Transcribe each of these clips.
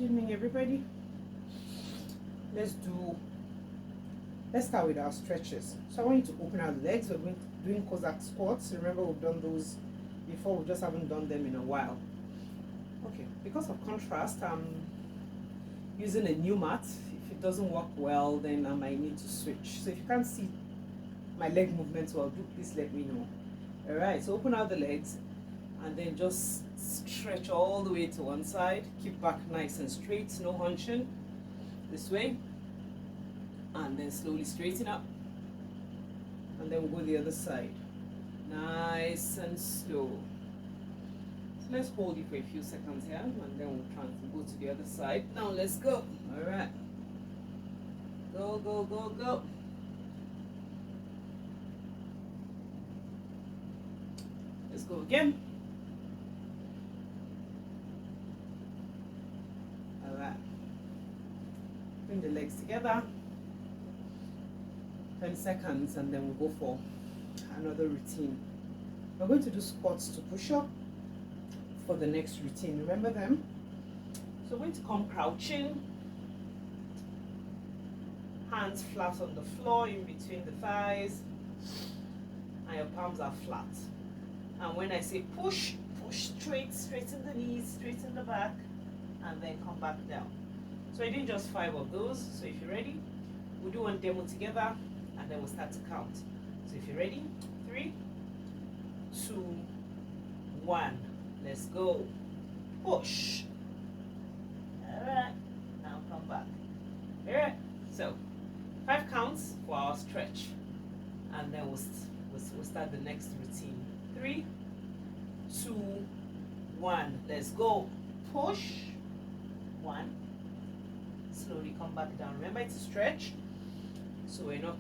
evening, everybody. Let's start with our stretches. So I want you to open our legs. We're going to doing Cossack squats. Remember, we've done those before, we just haven't done them in a while. Okay, because of contrast, I'm using a new mat. If it doesn't work well, then I might need to switch. So if you can't see my leg movements well, do please let me know. All right, so open out the legs and then just stretch all the way to one side. Keep back nice and straight, no hunching. This way, and then slowly straighten up, and then we'll go the other side, nice and slow. So let's hold it for a few seconds here, and then we'll go to the other side. Now let's go. All right, go, go, go, go. Let's go again. All right, bring the legs together, 10 seconds, and then we'll go for another routine. We're going to do squats to push up for the next routine. Remember them? So we're going to come crouching, hands flat on the floor in between the thighs, and your palms are flat. And when I say push, push straight, straighten the knees, straighten the back, and then come back down. So I did just 5 of those. So if you're ready, we'll do one demo together, and then we'll start to count. So if you're ready, 3, 2, 1, let's go. Push. All right, now come back. All right, so 5 counts for our stretch, and then we'll start the next routine. 3, 2, 1, let's go. Push. 1. Slowly come back down. Remember, it's a stretch, so we're not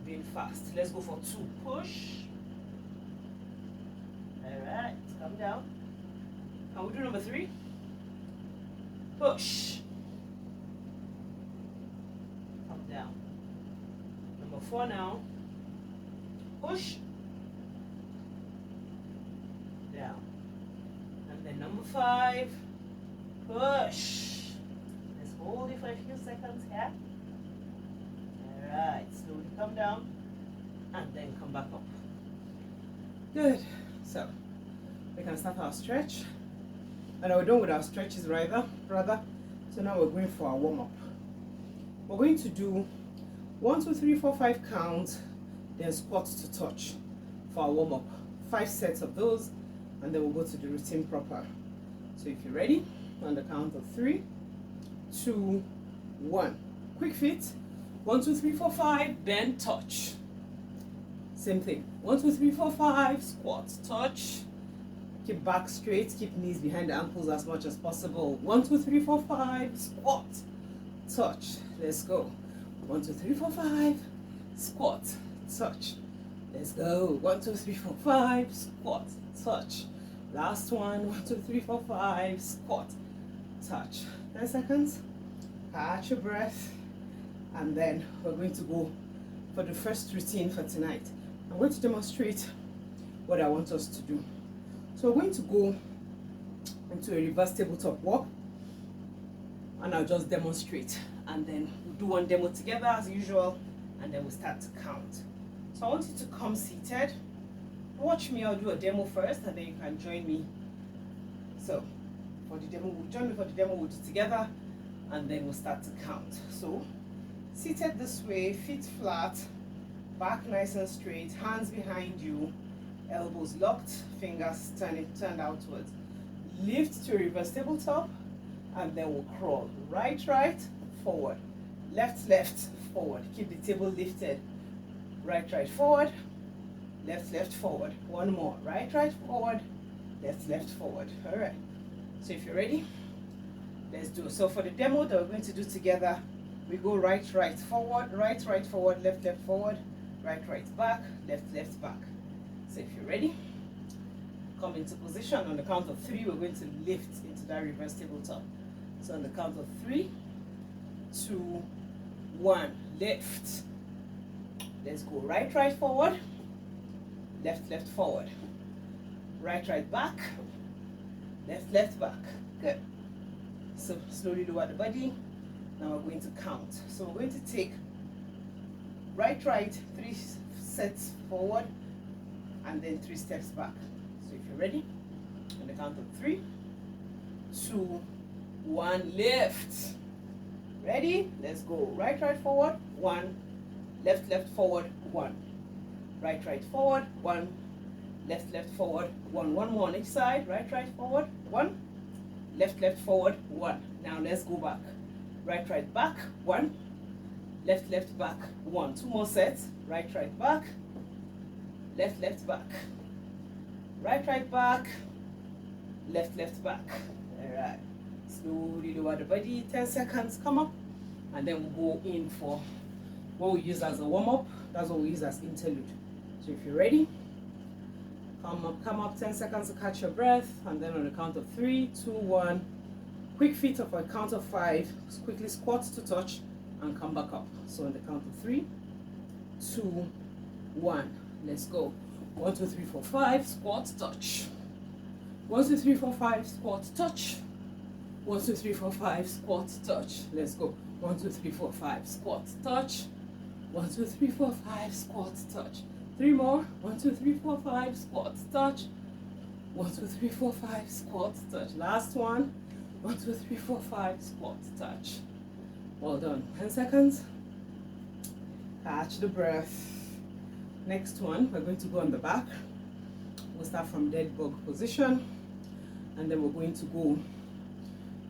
being fast. Let's go for 2. Push. All right, come down. Can we do number 3? Push. Come down. Number 4 now. Push. Down. And then number 5. Push. Let's hold it for a few seconds here. Alright, slowly come down and then come back up. Good. So we can start our stretch. And we're done with our stretches rather. So now we're going for our warm-up. We're going to do 1, 2, 3, 4, 5 counts, then squats to touch for our warm-up. 5 sets of those, and then we'll go to the routine proper. So if you're ready, on the count of 3, 2, 1. Quick feet. 1, 2, 3, 4, 5. Bend, touch. Same thing. 1, 2, 3, 4, 5. Squat, touch. Keep back straight. Keep knees behind the ankles as much as possible. 1, 2, 3, 4, 5. Squat, touch. Let's go. 1, 2, 3, 4, 5. Squat, touch. Let's go. 1, 2, 3, 4, 5. Squat, touch. Last one. 1, 2, 3, 4, 5. Squat, touch. 10 seconds. Catch your breath. And then we're going to go for the first routine for tonight. I'm going to demonstrate what I want us to do. So we're going to go into a reverse tabletop walk, and I'll just demonstrate, and then we'll do one demo together as usual, and then we'll start to count. So I want you to come seated. Watch me. I'll do a demo first, and then you can join me. So for the demo, join me for the demo. We'll do together, and then we'll start to count. So seated this way, feet flat, back nice and straight, hands behind you, elbows locked, fingers turned outwards. Lift to a reverse tabletop, and then we'll crawl. Right, forward. Left, forward. Keep the table lifted. Right, forward. Left, forward. One more. Right, forward. Left, forward. All right. So if you're ready, let's do it. So for the demo that we're going to do together, we go right, forward, right, forward, left, forward, right, back, left, back. So if you're ready, come into position. On the count of 3, we're going to lift into that reverse tabletop. So on the count of 3, 2, 1, lift. Let's go right, forward, left, forward, right, back, left, back. Good. So slowly lower the body. Now we're going to count. So we're going to take right, 3 sets forward and then 3 steps back. So if you're ready, on the count of 3, 2, 1, lift. Ready? Let's go. Right, forward, 1, left, forward, 1. Right, forward, 1, left, forward, 1. One more on each side. Right, forward, 1, left, forward, 1. Now let's go back. Right, back, 1, left, back, 1. 2 more sets. Right, back, left, back. Right, back, left, back. All right. Slowly lower the body. 10 seconds. Come up, and then we'll go in for what we use as a warm-up. That's what we use as interlude. So if you're ready, come up. 10 seconds to catch your breath, and then on the count of 3, 2, 1. Quick feet up for a count of 5. Quickly squat to touch and come back up. So on the count of 3, 2, 1. Let's go. 1, 2, 3, 4, 5. Squat, touch. 1, 2, 3, 4, 5. Squat, touch. 1, 2, 3, 4, 5. Squat, touch. Let's go. 1, 2, 3, 4, 5. Squat, touch. 1, 2, 3, 4, 5. Squat, touch. 3 more. 1, 2, 3, 4, 5. Squat, touch. 1, 2, 3, 4, 5. Squat, touch. Last one. 1, 2, 3, 4, 5. Squat, touch. Well done. 10 seconds. Catch the breath. Next one, we're going to go on the back. We'll start from dead bug position, and then we're going to go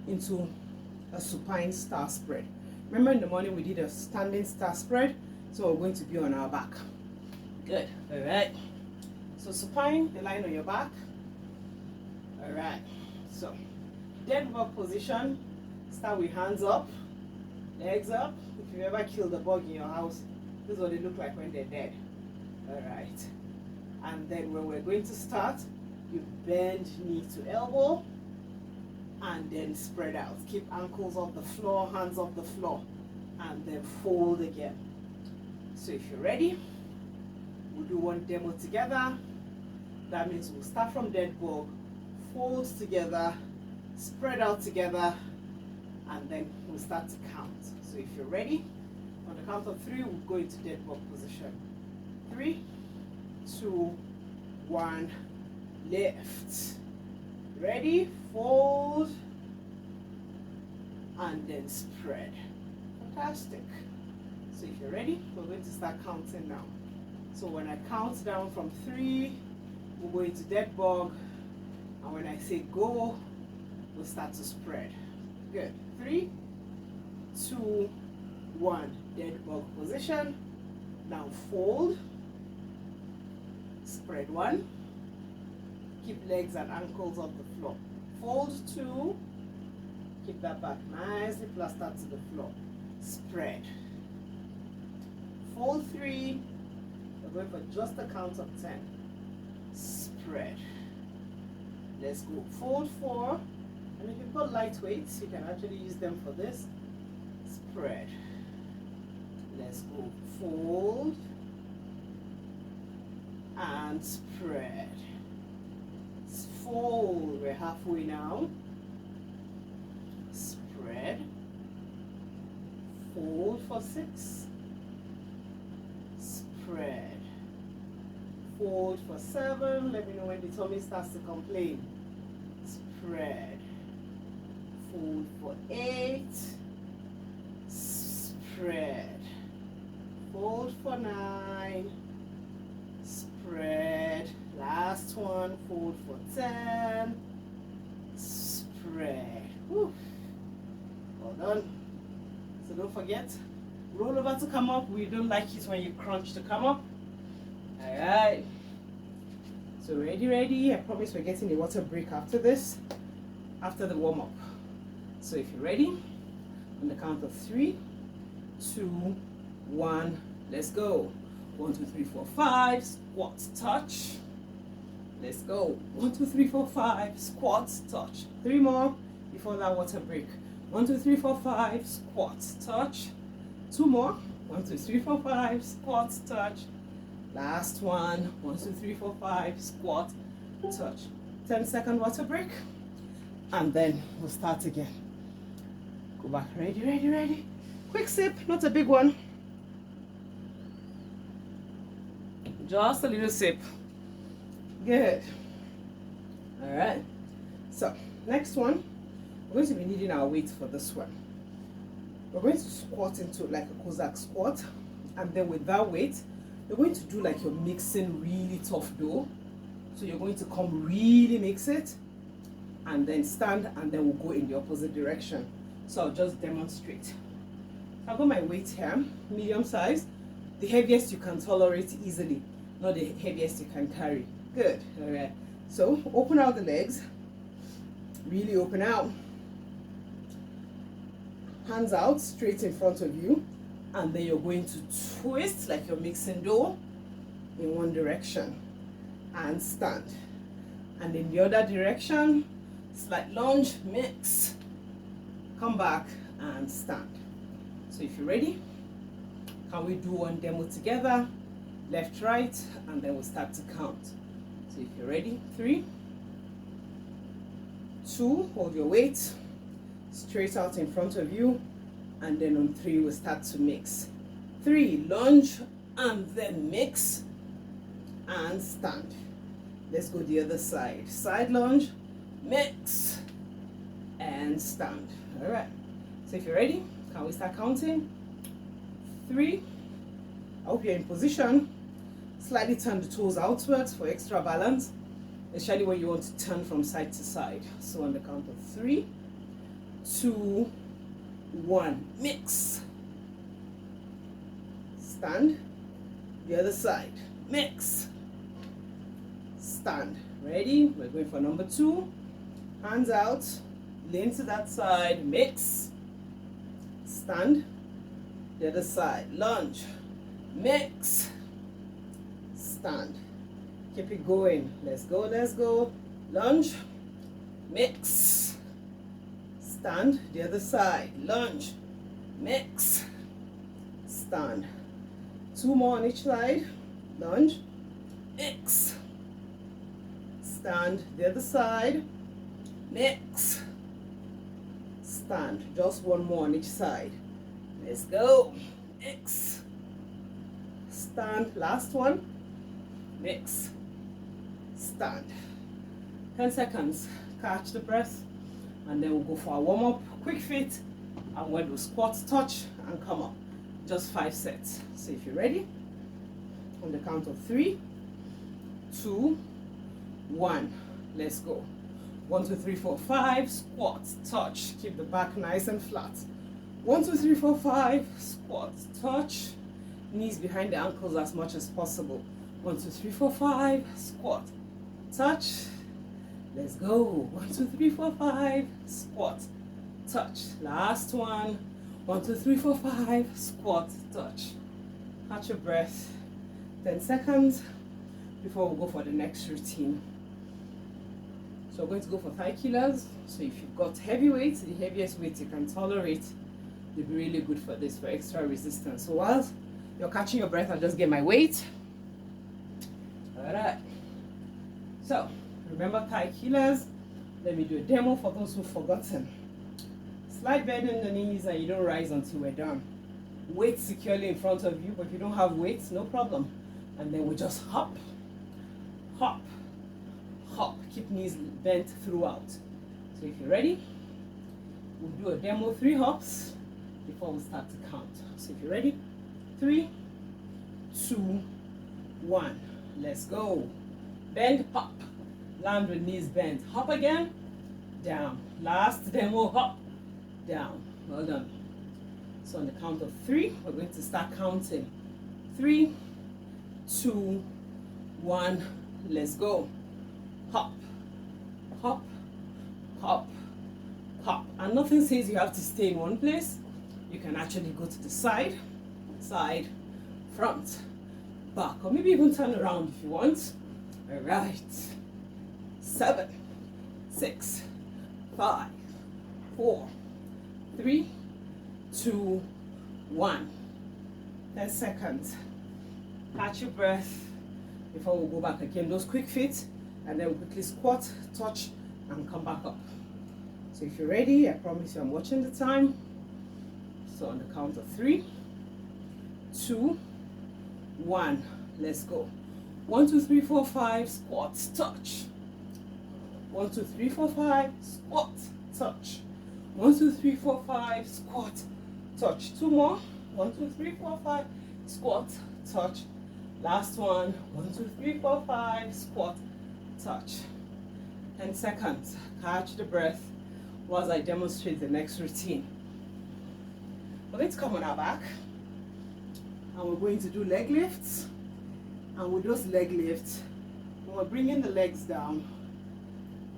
into a supine star spread. Remember in the morning we did a standing star spread, so we're going to be on our back. Good. All right. So supine, the line on your back. All right. So dead bug position. Start with hands up, legs up. If you ever killed a bug in your house, this is what they look like when they're dead. All right. And then when we're going to start, you bend knee to elbow and then spread out. Keep ankles off the floor, hands off the floor, and then fold again. So if you're ready, we'll do one demo together. That means we'll start from dead bug, fold together, spread out together, and then we'll start to count. So if you're ready, on the count of 3, we'll go into dead bug position. 3, 2, 1, lift. Ready? Fold and then spread. Fantastic. So if you're ready, we're going to start counting now. So when I count down from 3, we'll go into dead bug, and when I say go, we'll start to spread. Good. 3, 2, 1. Dead bug position. Now fold. Spread 1. Keep legs and ankles off the floor. Fold 2. Keep that back nicely plastered to the floor. Spread. Fold 3. We're going for just a count of 10. Spread. Let's go. Fold 4. And if you've got light weights, you can actually use them for this. Spread. Let's go. Fold and spread. Fold. We're halfway now. Spread. Fold for 6. Spread. Fold for 7. Let me know when the tummy starts to complain. Spread. Fold for 8. Spread. Fold for 9. Spread. Last one. Fold for 10. Spread. Whew. Well done. So don't forget, roll over to come up. We don't like it when you crunch to come up. Alright. So ready. I promise we're getting a water break after this, after the warm-up. So if you're ready, on the count of 3, 2, 1, let's go. 1, 2, 3, 4, 5, squat, touch. Let's go. 1, 2, 3, 4, 5, squat, touch. 3 more before that water break. 1, 2, 3, 4, 5, squat, touch. 2 more. 1, 2, 3, 4, 5, squat, touch. Last one. 1, 2, 3, 4, 5, squat, touch. 10-second water break, and then we'll start again. Go back. Ready, ready, ready. Quick sip, not a big one. Just a little sip. Good. All right. So, next one, we're going to be needing our weight for this one. We're going to squat into like a Cossack squat, and then with that weight, you're going to do like you're mixing really tough dough. So you're going to come really mix it, and then stand, and then we'll go in the opposite direction. So I'll just demonstrate. I've got my weight here, medium size, the heaviest you can tolerate easily, not the heaviest you can carry. Good. All right. So open out the legs, really open out. Hands out straight in front of you, and then you're going to twist like you're mixing dough in one direction and stand. And in the other direction, slight lunge, mix, come back and stand. So if you're ready, can we do one demo together? Left, right, and then we'll start to count. So if you're ready, 3, 2, hold your weight straight out in front of you, and then on 3 we'll start to mix. 3, lunge, and then mix and stand. Let's go the other side. Side lunge, mix, and stand. All right. So if you're ready, can we start counting? 3. I hope you're in position. Slightly turn the toes outwards for extra balance, especially when you want to turn from side to side. So on the count of 3, 2, 1, mix, stand. The other side, mix, stand. Ready? We're going for number 2. Hands out, lean to that side, mix, stand. The other side, lunge, mix, stand. Keep it going. Let's go, let's go. Lunge, mix, stand. The other side, lunge, mix, stand. 2 more on each side. Lunge, mix, stand. The other side, mix, stand. Just 1 more on each side. Let's go. Mix, stand. Last one. Mix, stand. 10 seconds. Catch the breath, and then we'll go for a warm-up, quick fit, and when we squat, touch, and come up. Just 5 sets. So if you're ready, on the count of 3, 2, 1, let's go. 1, 2, 3, 4, 5, squat, touch, keep the back nice and flat. 1, 2, 3, 4, 5, squat, touch, knees behind the ankles as much as possible. 1, 2, 3, 4, 5, squat, touch, let's go. 1, 2, 3, 4, 5, squat, touch. Last one. 1, 2, 3, 4, 5, squat, touch. Catch your breath. 10 seconds before we go for the next routine. So we're going to go for thigh killers. So if you've got heavy weights, the heaviest weight you can tolerate, they'll be really good for this, for extra resistance. So while you're catching your breath, I'll just get my weight. All right. So remember thigh killers. Let me do a demo for those who've forgotten. Slight bend in the knees, and you don't rise until we're done. Weight securely in front of you, but if you don't have weights, no problem. And then we just hop, hop, hop. Keep knees bent throughout. So if you're ready, we'll do a demo 3 hops before we start to count. So if you're ready, 3, 2, 1, let's go. Bend, hop, land with knees bent. Hop again, down. Last demo, hop, down. Well done. So on the count of 3, we're going to start counting. 3, 2, 1, let's go. Hop, hop, hop, hop. And nothing says you have to stay in one place. You can actually go to the side, side, front, back, or maybe even turn around if you want. All right. 7, 6, 5, 4, 3, 2, 1. 10 seconds. Catch your breath before we go back again. Those quick feet, and then we'll quickly squat, touch, and come back up. So if you're ready, I promise you I'm watching the time. So on the count of 3, 2, 1, let's go. 1, 2, 3, 4, 5, squat, touch. 1, 2, 3, 4, 5, squat, touch. 1, 2, 3, 4, 5, squat, touch. 2 more. 1, 2, 3, 4, 5, squat, touch. Last one. 1, 2, 3, 4, 5, squat, touch. 10 seconds. Catch the breath while I demonstrate the next routine. We're going to come on our back and we're going to do leg lifts. And with those leg lifts, when we're bringing the legs down,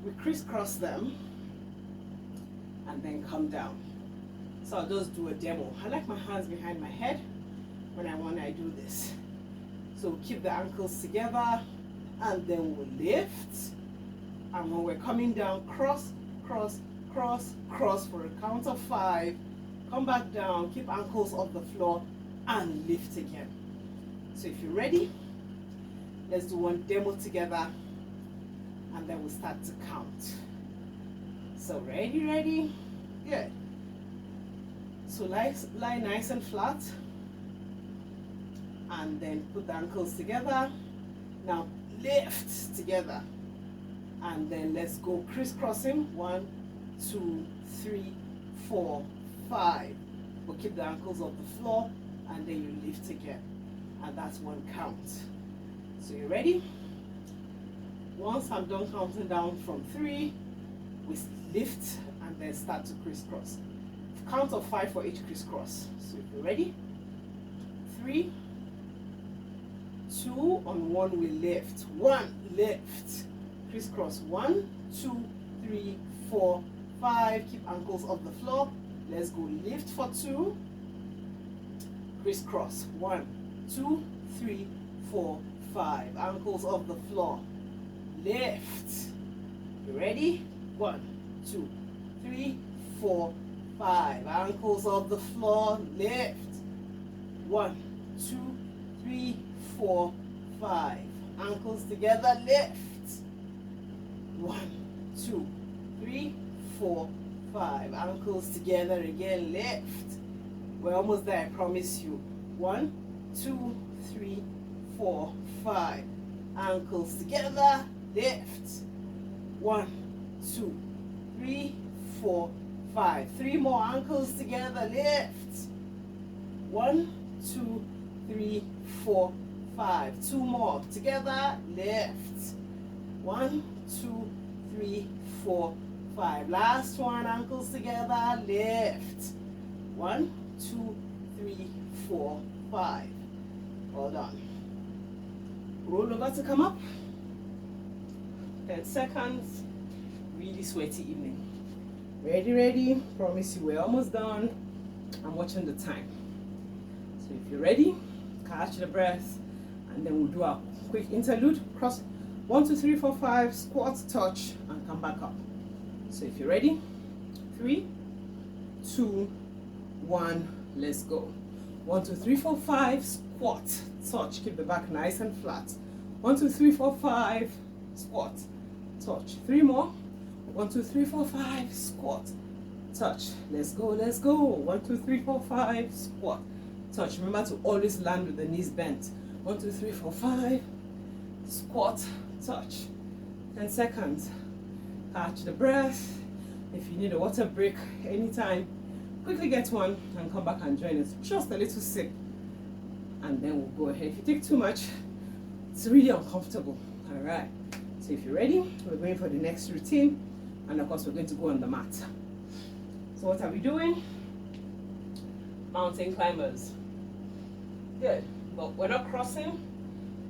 we crisscross them and then come down. So I'll just do a demo. I like my hands behind my head when I do this. So we'll keep the ankles together and then we'll lift. And when we're coming down, cross, cross, cross, cross for a count of 5. Come back down, keep ankles off the floor and lift again. So if you're ready, let's do one demo together and then we'll start to count. So ready? Good. So lie nice and flat and then put the ankles together. Now lift together and then let's go crisscrossing. 1, 2, 3, 4, 5. We'll keep the ankles off the floor and then you lift again, and that's 1 count. So you ready? Once I'm done counting down from 3, we lift and then start to crisscross. Count of 5 for each crisscross. So if you're ready, 3, 2, on 1 we lift. 1, lift, crisscross. 1, 2, 3, 4, 5. Keep ankles off the floor. Let's go. Lift for 2, crisscross. 1, 2, 3, 4, 5. Ankles off the floor. Lift. You ready? 1, 2, 3, 4, 5. Ankles off the floor. Lift. 1, 2, 3, 4, 5. Ankles together. Lift. 1, 2, 3, 4, 5. Ankles together again. Lift. We're almost there, I promise you. 1, 2, 3, 4, 5. Ankles together. Lift. 1, 2, 3, 4, 5. 3 more ankles together. Lift. 1, 2, 3, 4, 5. 2 more together. Lift. 1, 2, 3, 4, 5. Last one. Ankles together. Lift. 1, 2, 3, 4, 5. All done. Roll over to come up. 10 seconds. Really sweaty evening. Ready? Promise you we're almost done. I'm watching the time. So if you're ready, catch the breath and then we'll do a quick interlude. Cross 1, 2, 3, 4, 5, squat, touch, and come back up. So if you're ready, 3, 2, 1, let's go. 1, 2, 3, 4, 5, squat, touch, keep the back nice and flat. 1, 2, 3, 4, 5, squat, touch. 3 more. 1, 2, 3, 4, 5, squat, touch. Let's go. 1, 2, 3, 4, 5, squat, touch. Remember to always land with the knees bent. 1, 2, 3, 4, 5, squat, touch. 10 seconds. Catch the breath. If you need a water break anytime, quickly get one and come back and join us. Just a little sip and then we'll go ahead. If you take too much, it's really uncomfortable. All right. So if you're ready, we're going for the next routine, and of course we're going to go on the mat. So what are we doing? Mountain climbers. Good. But we're not crossing,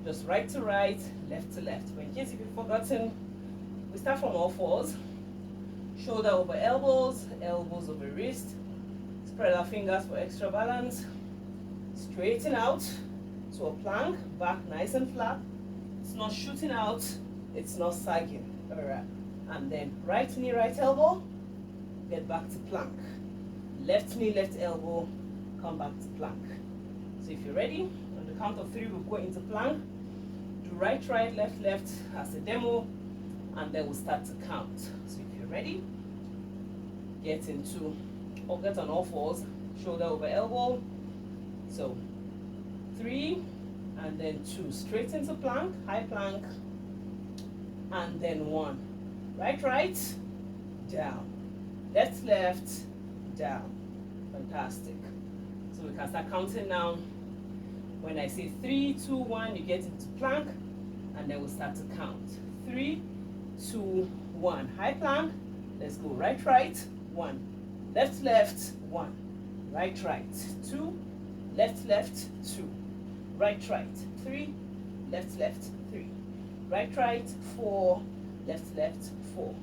just right to right, left to left. But in case if you've forgotten, we start from all fours. Shoulder over elbows, elbows over wrist. Spread our fingers for extra balance. Straighten out to a plank, back nice and flat. It's not shooting out, it's not sagging. All right. And then right knee, right elbow, get back to plank. Left knee, left elbow, come back to plank. So if you're ready, on the count of 3, we'll go into plank. Do right, right, left, left as a demo, and then we'll start to count. So if you're ready, get into, or get on all fours, shoulder over elbow. So 3 and then 2, straight into plank, high plank, and then 1. Right, right, down. Left, left, down. Fantastic. So we can start counting now. When I say 3, 2, 1, you get into plank, and then we'll start to count. 3, 2, 1. High plank. Let's go. Right, right, 1. Left, left, 1. Right, right, 2. Left, left, 2. Right, right, 3. Left, left, 3. Right, right, 4. Left, left, 4.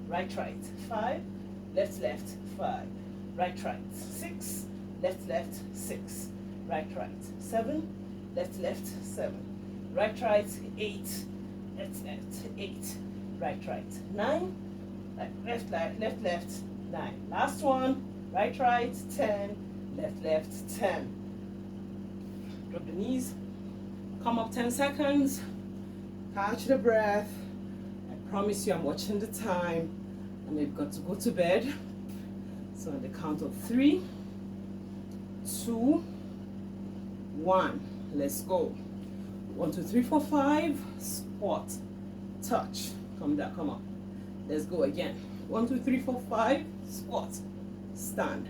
Right, right, 5. Left, left, 5. Right, right, 6. Left, left, 6. Right, right, 7. Left, left, 7. Right, right, 8. Left, left, 8. Right, right, 9. Left, left, left, left, 9. Last one. Right, right, 10. Left, left, 10. Drop the knees. Come up 10 seconds. Catch the breath. I promise you I'm watching the time. And we've got to go to bed. So on the count of 3, 2, 1. Let's go. 1, 2, 3, 4, 5. Squat. Touch. Come down. Come up. Let's go again. 1, 2, 3, 4, 5. Squat. Stand.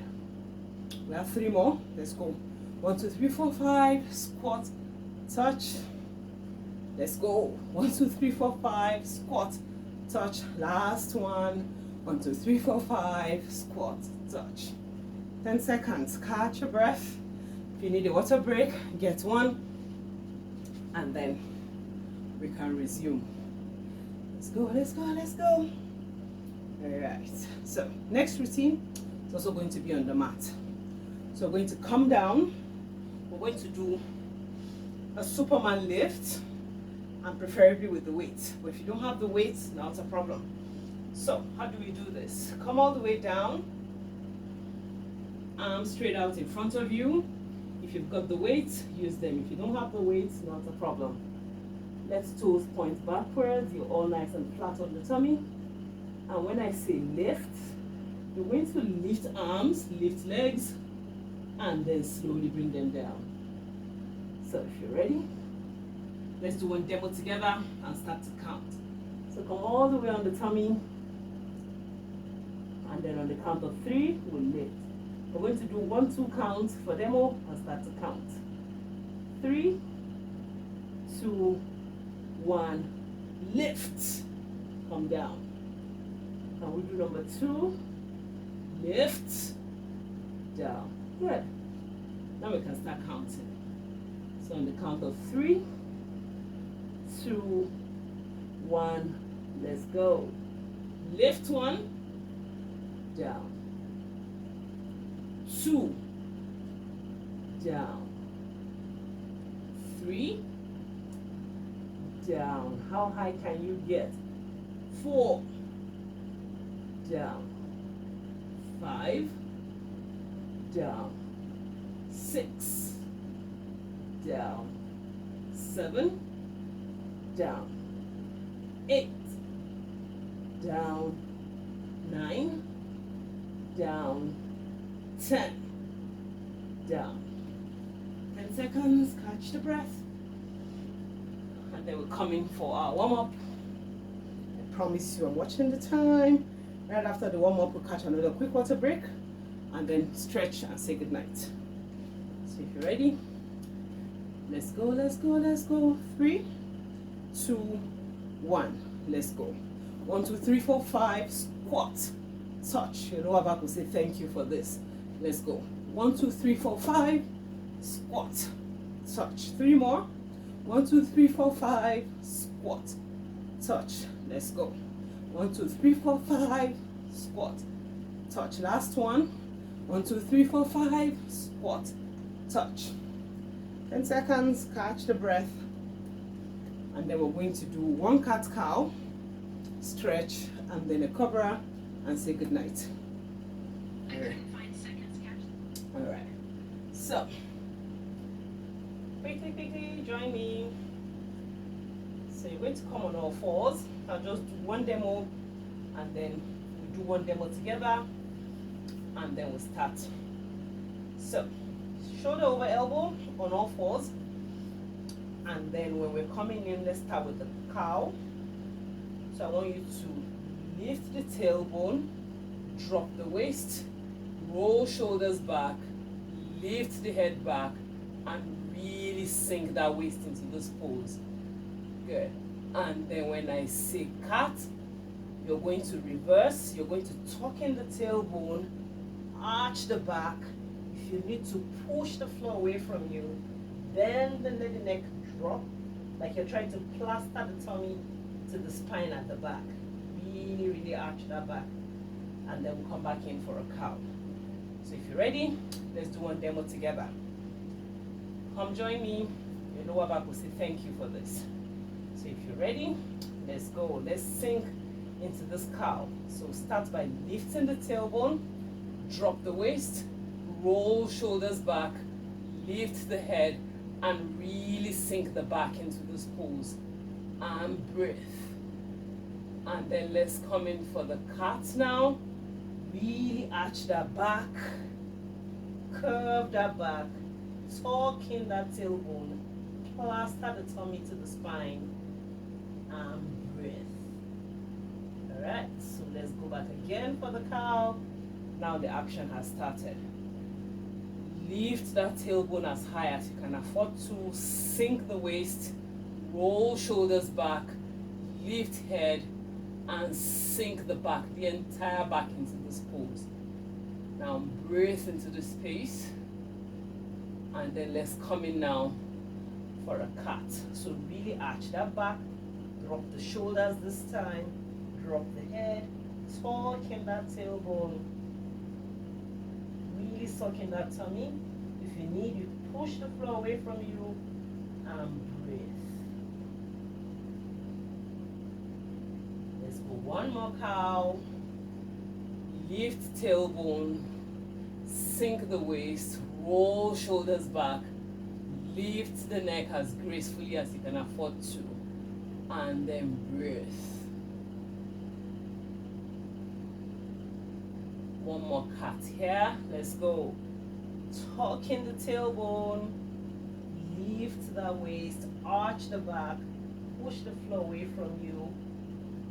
We have 3 more. Let's go. 1, 2, 3, 4, 5. Squat. Touch. Let's go. 1, 2, 3, 4, 5. Squat. Touch. Last one. 1, 2, 3, 4, 5. Squat. Touch. 10 seconds. Catch your breath. If you need a water break, get one. And then we can resume. Let's go, let's go, let's go. Alright. So, next routine is also going to be on the mat. So, we're going to come down. We're going to do a Superman lift, and preferably with the weight. But if you don't have the weight, not a problem. So, how do we do this? Come all the way down. Arms straight out in front of you. If you've got the weight, use them. If you don't have the weight, not a problem. Let toes point backwards. You're all nice and flat on the tummy. And when I say lift, you're going to lift arms, lift legs, and then slowly bring them down. So if you're ready, let's do one demo together and start to count. So come all the way on the tummy, and then on the count of 3, we'll lift. We're going to do 1, 2 counts for demo and start to count. 3, 2, 1, lift. Come down. And we do number 2, lift, down. Good. Now we can start counting. So on the count of 3, 2, 1, let's go. Lift 1, down. 2, down. 3, down. How high can you get? 4, down. 5, down. 6, down. 7, down. 8, down. 9, down. 10, down. 10 seconds, catch the breath. And then we're coming for our warm-up. I promise you I'm watching the time. Right after the warm-up, we'll catch another quick water break and then stretch and say goodnight. So if you're ready, let's go, let's go, let's go. 3, 2, 1, let's go. 1, 2, 3, 4, 5, squat, touch. Your lower back will say thank you for this. Let's go. 1, 2, 3, 4, 5, squat, touch. 3 more. 1, 2, 3, 4, 5, squat, touch. Let's go. 1, 2, 3, 4, 5, squat, touch. Last one. 1, 2, 3, 4, 5, squat, touch. 10 seconds, catch the breath. And then we're going to do 1 cat cow, stretch, and then a cobra, and say goodnight. All right. So, quickly, join me. So you're going to come on all fours. I'll just do one demo, and then we do one demo together. and then we start. So shoulder over elbow on all fours, and then when we're coming in, let's start with the cow. So I want you to lift the tailbone, drop the waist, roll shoulders back, lift the head back, and really sink that waist into this pose. Good. And then when I say cat, you're going to reverse, you're going to tuck in the tailbone, arch the back. If you need to push the floor away from you, then let the neck drop, like you're trying to plaster the tummy to the spine at the back. Really, really arch that back. And then we'll come back in for a cow. So if you're ready, let's do one demo together. Come join me. Your lower back will say thank you for this. So if you're ready, let's go. Let's sink into this cow. So start by lifting the tailbone, drop the waist, roll shoulders back, lift the head, and really sink the back into this pose. And breathe. And then let's come in for the cat now. Really arch that back, curve that back, tuck in that tailbone, plaster the tummy to the spine, and breathe. Alright, so let's go back again for the cow. Now the action has started. Lift that tailbone as high as you can afford to, sink the waist, roll shoulders back, lift head, and sink the back, the entire back into this pose. Now breathe into the space, and then let's come in now for a cat. So really arch that back, drop the shoulders this time, drop the head, tuck in that tailbone, really suck in that tummy. If you need, you push the floor away from you and breathe. Let's go one more cow. Lift tailbone, sink the waist, roll shoulders back, lift the neck as gracefully as you can afford to, and then breathe. One more cat here. Let's go. Tuck in the tailbone, lift the waist, arch the back, push the floor away from you,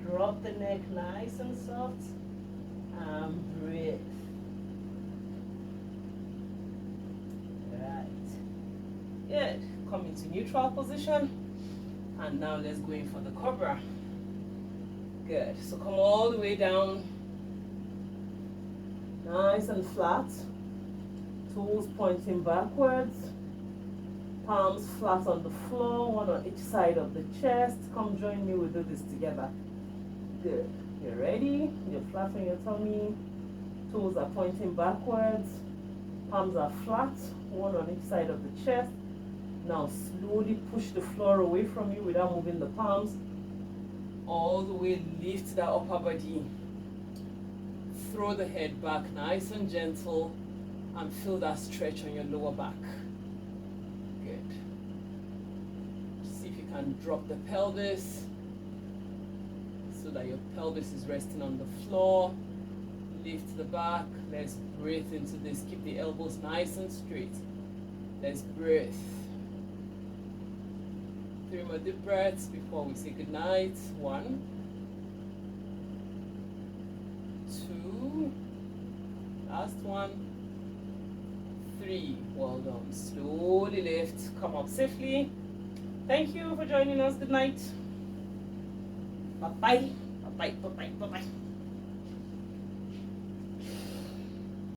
drop the neck nice and soft, and breathe. Right. Good. Come into neutral position, and now let's go in for the cobra. Good. So come all the way down, nice and flat. Toes pointing backwards, palms flat on the floor, one on each side of the chest. Come join me, we'll do this together. Good. You're ready, you're flat on your tummy, toes are pointing backwards, palms are flat, one on each side of the chest. Now slowly push the floor away from you without moving the palms. All the way lift that upper body. Throw the head back nice and gentle, and feel that stretch on your lower back. Good. See if you can drop the pelvis so that your pelvis is resting on the floor. Lift the back. Let's breathe into this. Keep the elbows nice and straight. Let's breathe. 3 more deep breaths before we say goodnight. 1, 2, last one. 3. Well done. Slowly lift. Come up safely. Thank you for joining us. Good night. Bye-bye. Bye-bye. Bye-bye. Bye-bye.